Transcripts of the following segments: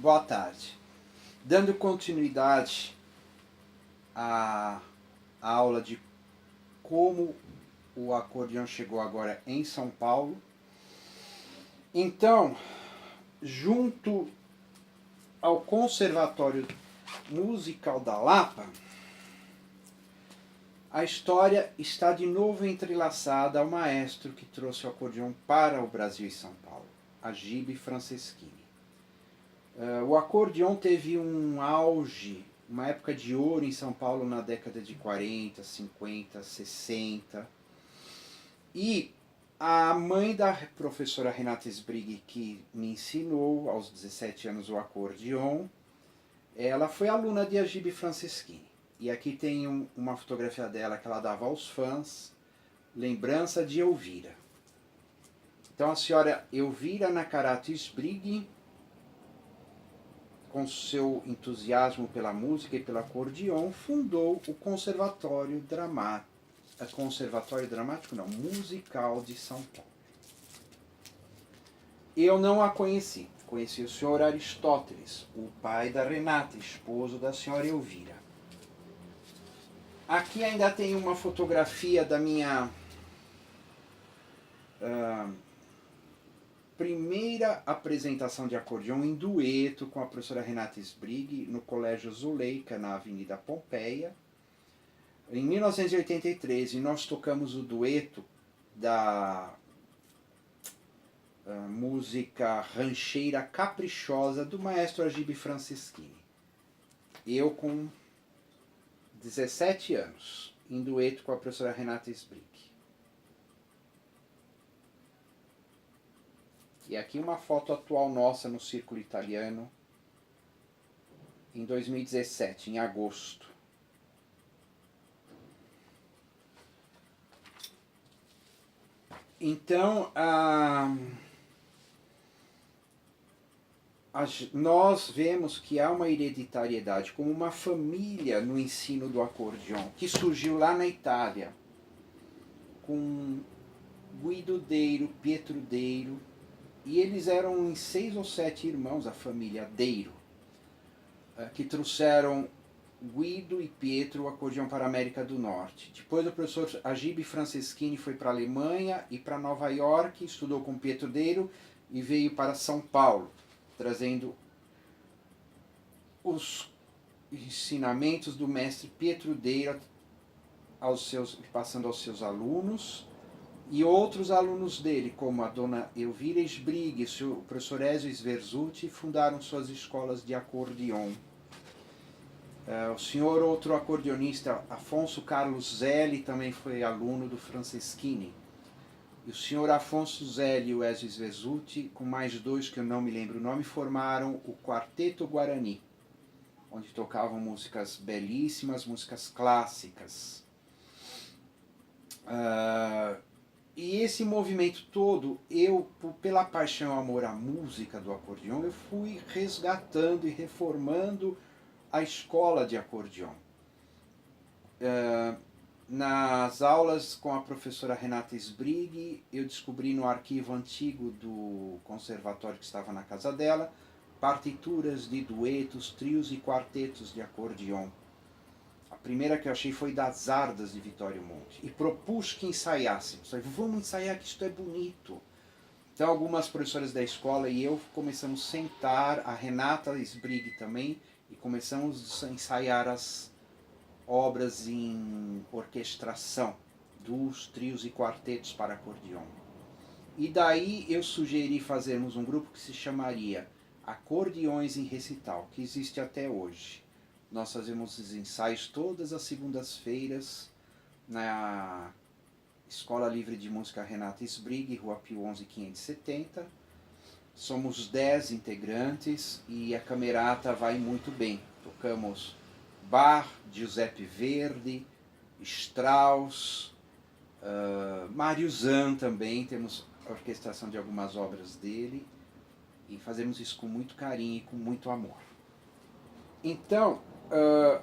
Boa tarde. Dando continuidade à aula de como o acordeão chegou agora em São Paulo. Então, junto ao Conservatório Musical da Lapa, a história está de novo entrelaçada ao maestro que trouxe o acordeão para o Brasil e São Paulo, Agib Franceschini. O acordeão teve um auge, uma época de ouro em São Paulo na década de 40, 50, 60. E a mãe da professora Renata Sbrighi, que me ensinou aos 17 anos o acordeão, ela foi aluna de Agib Franceschini. E aqui tem uma fotografia dela que ela dava aos fãs, lembrança de Elvira. Então a senhora Elvira Nakarato Sbrighi, com seu entusiasmo pela música e pelo acordeão, fundou o Conservatório Musical de São Paulo. Eu não a conheci. Conheci o senhor Aristóteles, o pai da Renata, esposo da senhora Elvira. Aqui ainda tem uma fotografia da minha primeira apresentação de acordeão em dueto com a professora Renata Sbrighi no Colégio Zuleika, na Avenida Pompeia. Em 1983, e nós tocamos o dueto da música rancheira caprichosa do maestro Agib Franceschini. Eu com 17 anos, em dueto com a professora Renata Sbrighi. E aqui uma foto atual nossa no Círculo Italiano, em 2017, em agosto. Então, nós vemos que há uma hereditariedade, como uma família no ensino do acordeão, que surgiu lá na Itália, com Guido Deiro, Pietro Deiro, e eles eram em 6 ou 7 irmãos, a família Deiro, que trouxeram Guido e Pietro o acordeão para a América do Norte. Depois o professor Agib Franceschini foi para a Alemanha e para Nova York, estudou com Pietro Deiro e veio para São Paulo, trazendo os ensinamentos do mestre Pietro Deiro passando aos seus alunos. E outros alunos dele, como a dona Elvira Sbrighi e o professor Ezio Sverzuti, fundaram suas escolas de acordeão. O senhor, outro acordeonista, Afonso Carlos Zelli, também foi aluno do Franceschini. E o senhor Afonso Zelli e o Ezio Sverzuti, com mais 2 que eu não me lembro o nome, formaram o Quarteto Guarani, onde tocavam músicas belíssimas, músicas clássicas. E esse movimento todo, eu, pela paixão e amor à música do acordeão, eu fui resgatando e reformando a escola de acordeão. Nas aulas com a professora Renata Sbrighi, eu descobri no arquivo antigo do conservatório que estava na casa dela, partituras de duetos, trios e quartetos de acordeão. A primeira que eu achei foi das Ardas de Vitório Monte. E propus que ensaiássemos. Vamos ensaiar que isto é bonito. Então algumas professoras da escola e eu começamos a sentar, a Renata Sbrighi também, e começamos a ensaiar as obras em orquestração dos trios e quartetos para acordeão. E daí eu sugeri fazermos um grupo que se chamaria Acordeões em Recital, que existe até hoje. Nós fazemos os ensaios todas as segundas-feiras na Escola Livre de Música Renata Sbrighi, Rua Pio 11.570. Somos 10 integrantes e a camerata vai muito bem. Tocamos Bach, Giuseppe Verdi, Strauss, Mário Zan também, temos a orquestração de algumas obras dele. E fazemos isso com muito carinho e com muito amor. Então,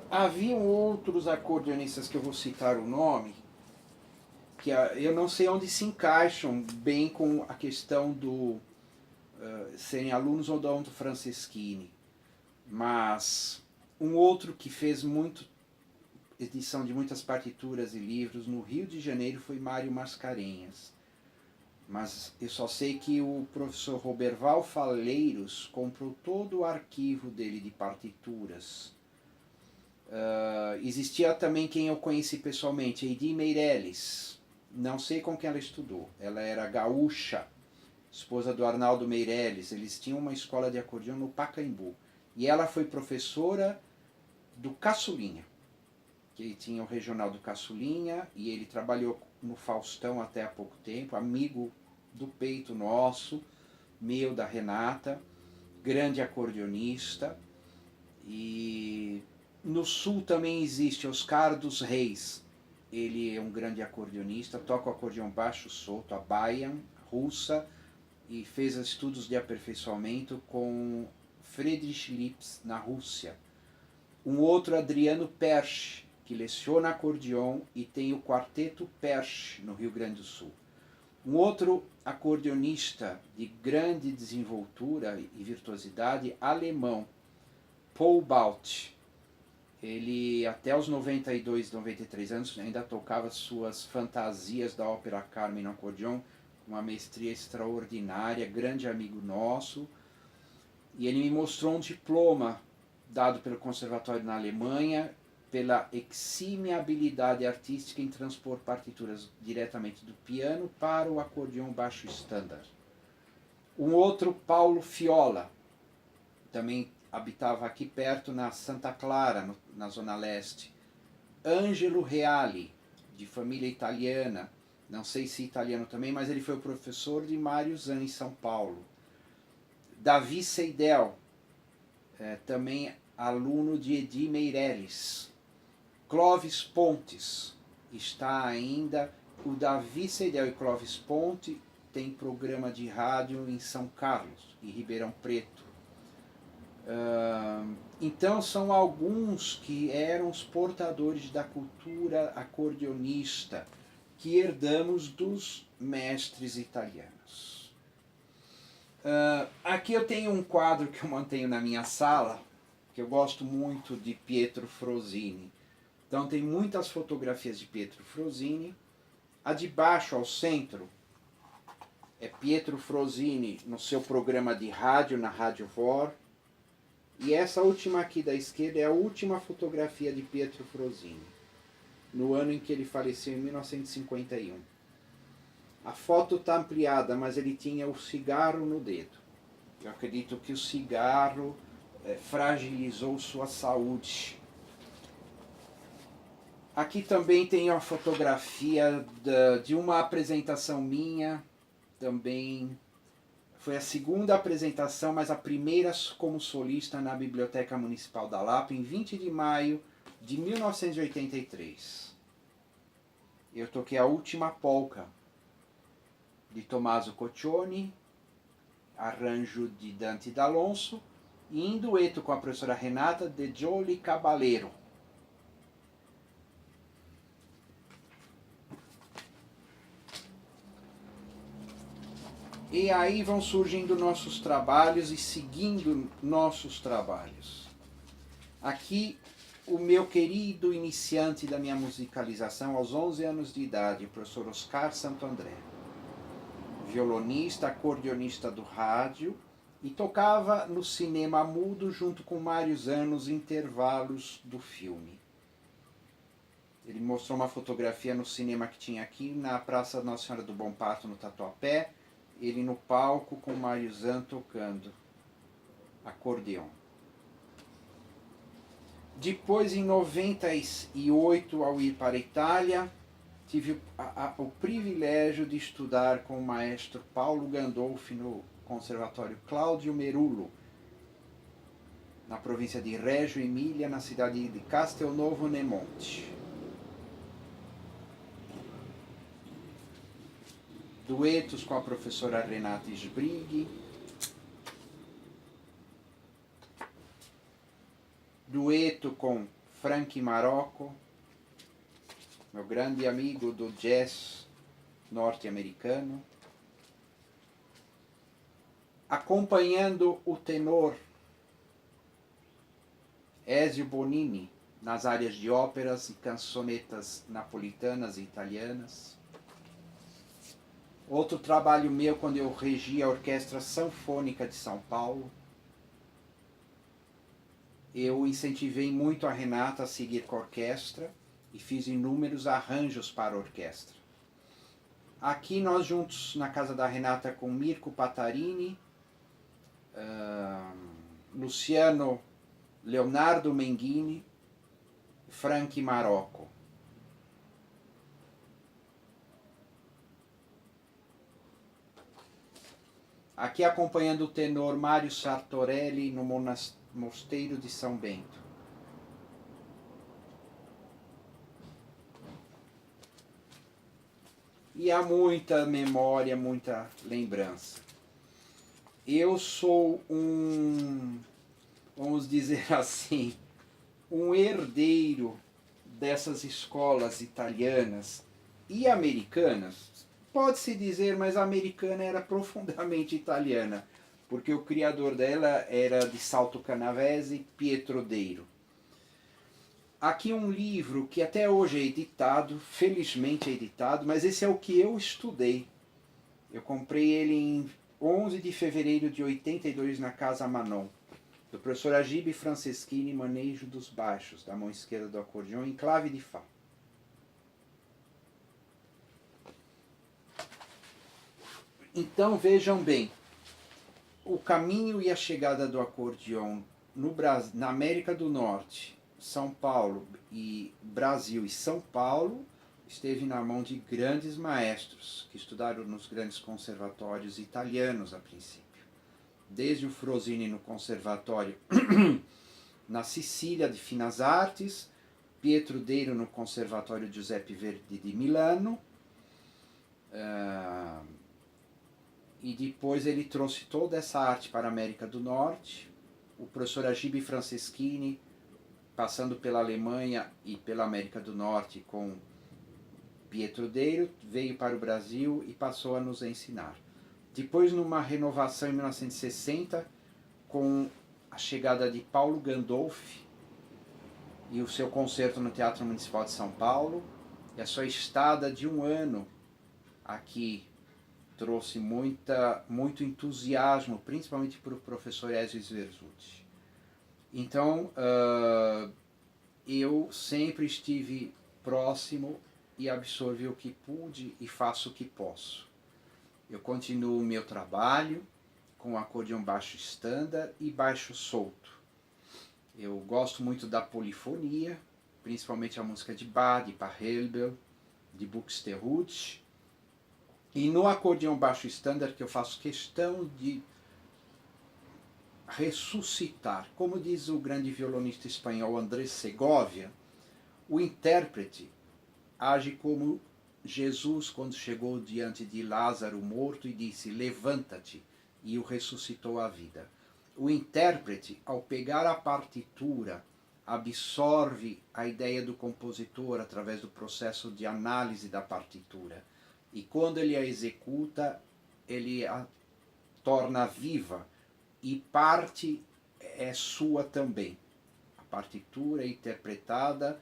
haviam outros acordeonistas que eu vou citar o nome, que eu não sei onde se encaixam bem com a questão do serem alunos ou do Franceschini. Mas um outro que fez edição de muitas partituras e livros no Rio de Janeiro foi Mário Mascarenhas. Mas eu só sei que o professor Roberval Faleiros comprou todo o arquivo dele de partituras. Existia também quem eu conheci pessoalmente, Heidi Meirelles. Não sei com quem ela estudou. Ela era gaúcha, esposa do Arnaldo Meirelles. Eles tinham uma escola de acordeão no Pacaembu. E ela foi professora do Caçulinha, que tinha o regional do Caçulinha, e ele trabalhou no Faustão até há pouco tempo, amigo do peito nosso, meu, da Renata, grande acordeonista. E no sul também existe Oscar dos Reis, ele é um grande acordeonista, toca o acordeão baixo solto, a baian russa, e fez estudos de aperfeiçoamento com Friedrich Lips na Rússia. Um outro, Adriano Persch, que leciona acordeon e tem o quarteto Persch no Rio Grande do Sul. Um outro acordeonista de grande desenvoltura e virtuosidade, alemão, Paul Baut. Ele, até os 92, 93 anos, ainda tocava suas fantasias da ópera Carmen no acordeon, com uma mestria extraordinária, grande amigo nosso. E ele me mostrou um diploma dado pelo Conservatório na Alemanha, pela exímia habilidade artística em transpor partituras diretamente do piano para o acordeão baixo standard. Um outro, Paulo Fiola, também habitava aqui perto na Santa Clara, na Zona Leste. Ângelo Reali, de família italiana, não sei se italiano também, mas ele foi o professor de Mário Zan em São Paulo. Davi Seidel, também aluno de Edi Meirelles. Clóvis Pontes está ainda. O Davi Seidel e Clóvis Ponte tem programa de rádio em São Carlos e Ribeirão Preto. Então são alguns que eram os portadores da cultura acordeonista que herdamos dos mestres italianos. Aqui eu tenho um quadro que eu mantenho na minha sala, que eu gosto muito, de Pietro Frosini. Então tem muitas fotografias de Pietro Frosini. A de baixo, ao centro, é Pietro Frosini no seu programa de rádio, na Rádio Vor. E essa última aqui da esquerda é a última fotografia de Pietro Frosini, no ano em que ele faleceu, em 1951. A foto está ampliada, mas ele tinha o cigarro no dedo. Eu acredito que o cigarro fragilizou sua saúde. Aqui também tem a fotografia de uma apresentação minha, também foi a segunda apresentação, mas a primeira como solista na Biblioteca Municipal da Lapa, em 20 de maio de 1983. Eu toquei a última polca de Tommaso Coccioni, arranjo de Dante D'Alonso, e em dueto com a professora Renata De Gioli Caballero. E aí vão surgindo nossos trabalhos e seguindo nossos trabalhos. Aqui, o meu querido iniciante da minha musicalização, aos 11 anos de idade, o professor Oscar Santo André. Violonista, acordeonista do rádio, e tocava no cinema mudo junto com Mário Zan nos intervalos do filme. Ele mostrou uma fotografia no cinema que tinha aqui na Praça Nossa Senhora do Bom Parto, no Tatuapé, ele no palco com Mário Zan tocando acordeon. Depois, em 98, ao ir para a Itália, tive o privilégio de estudar com o maestro Paulo Gandolfi no Conservatório Cláudio Merullo, na província de Reggio Emília, na cidade de Castelnuovo Nemonte. Duetos com a professora Renata Sbrighi, dueto com Frank Marocco, meu grande amigo do jazz norte-americano, acompanhando o tenor Ezio Bonini, nas áreas de óperas e cançonetas napolitanas e italianas. Outro trabalho meu quando eu regi a Orquestra Sanfônica de São Paulo. Eu incentivei muito a Renata a seguir com a orquestra e fiz inúmeros arranjos para a orquestra. Aqui nós juntos na casa da Renata com Mirko Patarini, Luciano Leonardo Menghini, Frank Marocco. Aqui acompanhando o tenor Mário Sartorelli no Mosteiro de São Bento. E há muita memória, muita lembrança. Eu sou vamos dizer assim, um herdeiro dessas escolas italianas e americanas. Pode-se dizer, mas a americana era profundamente italiana, porque o criador dela era de Salto Canavese, Pietro Deiro. Aqui um livro que até hoje é editado, felizmente é editado, mas esse é o que eu estudei. Eu comprei ele em 11 de fevereiro de 82 na Casa Manon, do professor Agibe Franceschini, Manejo dos Baixos, da mão esquerda do acordeão, em clave de Fá. Então vejam bem, o caminho e a chegada do acordeão no Brasil, na América do Norte, São Paulo e Brasil e São Paulo, esteve na mão de grandes maestros que estudaram nos grandes conservatórios italianos a princípio. Desde o Frosini no conservatório na Sicília de Finas Artes, Pietro Deiro no conservatório Giuseppe Verdi de Milano, e depois ele trouxe toda essa arte para a América do Norte. O professor Agibe Franceschini, passando pela Alemanha e pela América do Norte com Pietro Deiro, veio para o Brasil e passou a nos ensinar. Depois, numa renovação em 1960, com a chegada de Paulo Gandolfi e o seu concerto no Teatro Municipal de São Paulo, e a sua estada de 1 ano aqui trouxe muito entusiasmo, principalmente para o professor Ezio Sverzuti. Então, eu sempre estive próximo e absorvi o que pude e faço o que posso. Eu continuo o meu trabalho com acordeão baixo standard e baixo solto. Eu gosto muito da polifonia, principalmente a música de Bach, de Pachelbel, de Buxtehude. E no acordeão baixo standard, que eu faço questão de ressuscitar, como diz o grande violonista espanhol Andrés Segovia, o intérprete age como Jesus quando chegou diante de Lázaro morto e disse: levanta-te, e o ressuscitou à vida. O intérprete, ao pegar a partitura, absorve a ideia do compositor através do processo de análise da partitura. E quando ele a executa, ele a torna viva e parte é sua também. A partitura interpretada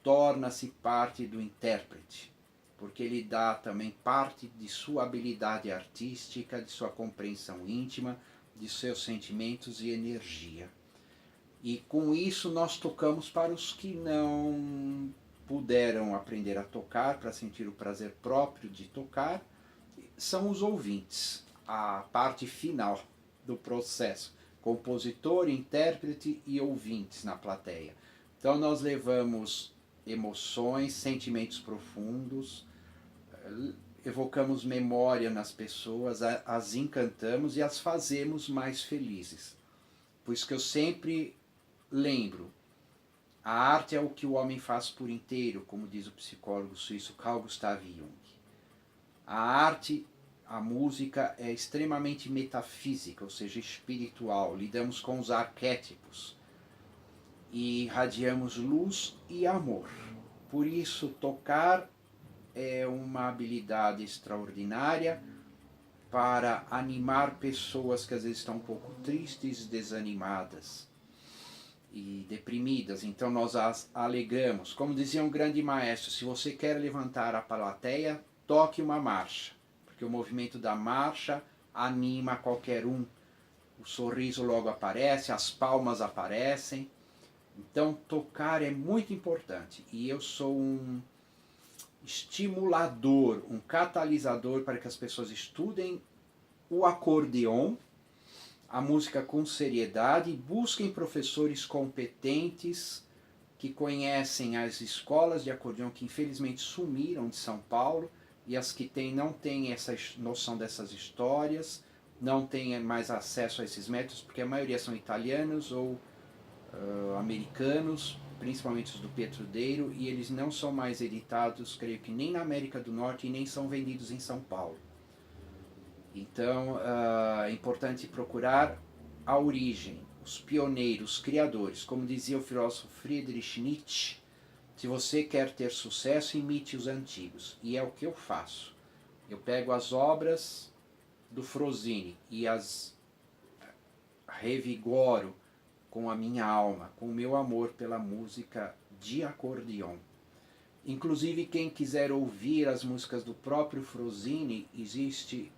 torna-se parte do intérprete, porque ele dá também parte de sua habilidade artística, de sua compreensão íntima, de seus sentimentos e energia. E com isso nós tocamos para os que não puderam aprender a tocar, para sentir o prazer próprio de tocar, são os ouvintes, a parte final do processo, compositor, intérprete e ouvintes na plateia. Então nós levamos emoções, sentimentos profundos, evocamos memória nas pessoas, as encantamos e as fazemos mais felizes. Por isso que eu sempre lembro, a arte é o que o homem faz por inteiro, como diz o psicólogo suíço Carl Gustav Jung. A arte, a música é extremamente metafísica, ou seja, espiritual. Lidamos com os arquétipos e irradiamos luz e amor. Por isso, tocar é uma habilidade extraordinária para animar pessoas que às vezes estão um pouco tristes, desanimadas. e deprimidas. Então nós as alegramos. Como dizia um grande maestro, se você quer levantar a plateia, toque uma marcha, porque o movimento da marcha anima qualquer um. O sorriso logo aparece, as palmas aparecem. Então tocar é muito importante. E eu sou um estimulador, um catalisador para que as pessoas estudem o acordeon, a música com seriedade, busquem professores competentes que conhecem as escolas de acordeon que infelizmente sumiram de São Paulo, e as que têm não têm essa noção dessas histórias, não têm mais acesso a esses métodos, porque a maioria são italianos ou americanos, principalmente os do Petrudeiro, e eles não são mais editados, creio que nem na América do Norte, e nem são vendidos em São Paulo. Então é importante procurar a origem, os pioneiros, os criadores. Como dizia o filósofo Friedrich Nietzsche, se você quer ter sucesso, imite os antigos. E é o que eu faço. Eu pego as obras do Frosini e as revigoro com a minha alma, com o meu amor pela música de acordeon. Inclusive, quem quiser ouvir as músicas do próprio Frosini, existe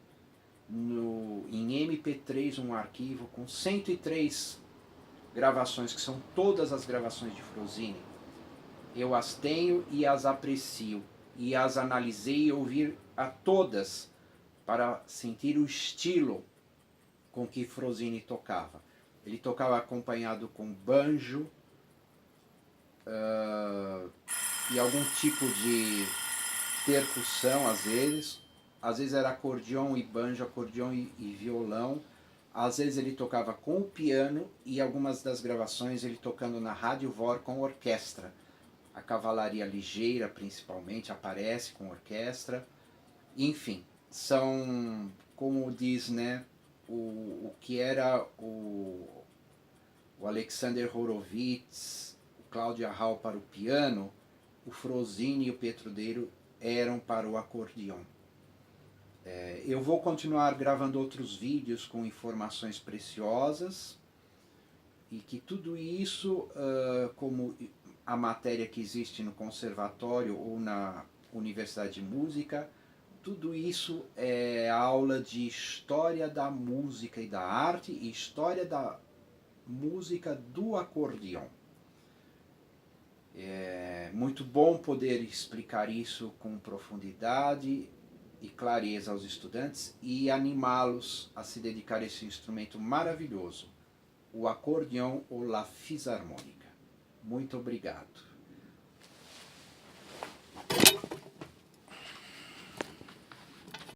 em MP3 um arquivo com 103 gravações, que são todas as gravações de Frosini. Eu as tenho e as aprecio, e as analisei e ouvi a todas para sentir o estilo com que Frosini tocava. Ele tocava acompanhado com banjo e algum tipo de percussão, às vezes era acordeon e banjo, acordeon e violão, às vezes ele tocava com o piano, e algumas das gravações ele tocando na Rádio Vor com orquestra. A Cavalaria Ligeira, principalmente, aparece com orquestra. Enfim, são, como diz, né, o que era o Alexander Horowitz, o Cláudia Hall para o piano, o Frosini e o Petrudeiro eram para o acordeon. Eu vou continuar gravando outros vídeos com informações preciosas, e que tudo isso, como a matéria que existe no conservatório ou na Universidade de Música, tudo isso é aula de história da música e da arte, e história da música do acordeon. É muito bom poder explicar isso com profundidade e clareza aos estudantes e animá-los a se dedicar a esse instrumento maravilhoso, o acordeon ou la fisarmônica. Muito obrigado.